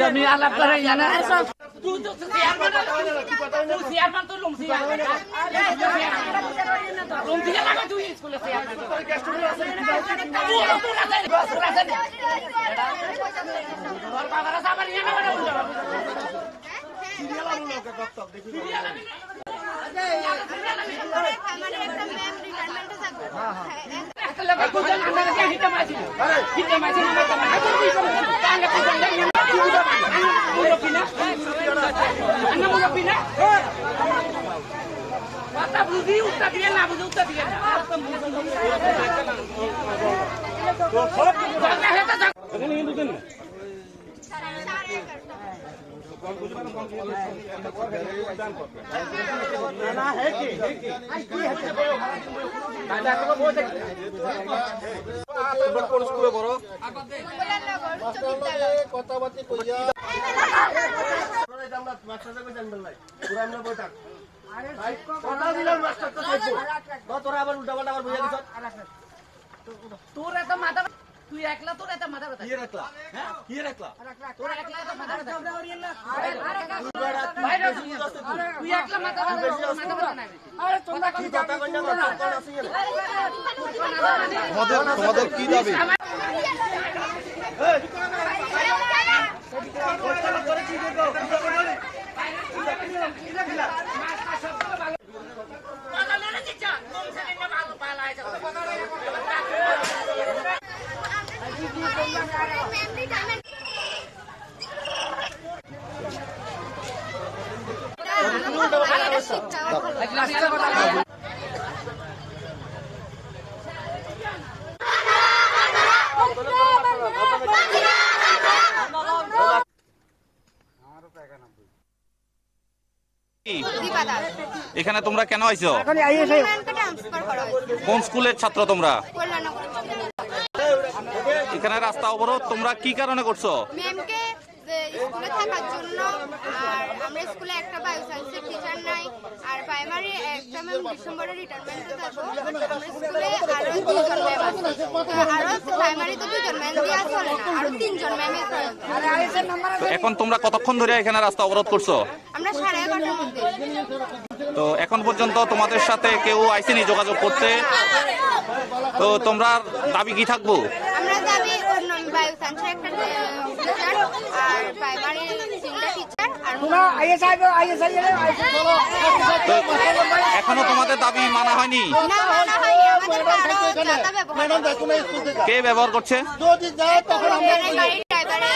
আপনি আলাপ করেন জানা তোর এত মাথা তুই একলা তোর এত মাথা কথা কি রাখলা হ্যাঁ কি রাখলা তোর একলা এত মাথা কথা তুই একলা মাথা কথা না আরে তোমরা কি কথা কইনা কোন আছে তোমাদের কি দাবি এখানে তোমরা কেন আইছো? কোন স্কুলের ছাত্র তোমরা? এখানে রাস্তা অবরোধ তোমরা কি কারণে করছো? স্কুলে থাকার জন্য। আর আমরা স্কুলে একটা বায়ো সায়েন্সের টিচার নাই, আর প্রাইমারি একটা ম্যাম ডিসেম্বরে রিটায়ারমেন্টে যাবো। আমরা স্কুলে আরো 2জন ম্যাম আছে, আরো প্রাইমারিতে 2জন ম্যাম দিয়ে চলে না, আরো 3জন ম্যামের প্রয়োজন। এখন তোমরা কতক্ষণ ধরে এখানে রাস্তা অবরোধ করছো? আমরা 11:30টার মধ্যে। তো এখন পর্যন্ত তোমাদের সাথে কেউ আইসেনি যোগাযোগ করতে? তো তোমরা দাবি কি থাকবো? আমরা দাবি বায়ো সায়েন্সের একটা টিচার, আর প্রাইমারি 3টা টিচার, আর এখনো তোমাদের দাবি মানা হয়নি? না মানা হয়নি। আমাদের আরো যাতা ব্যবহার কে ব্যবহার করছে? গাড়ির ড্রাইভারে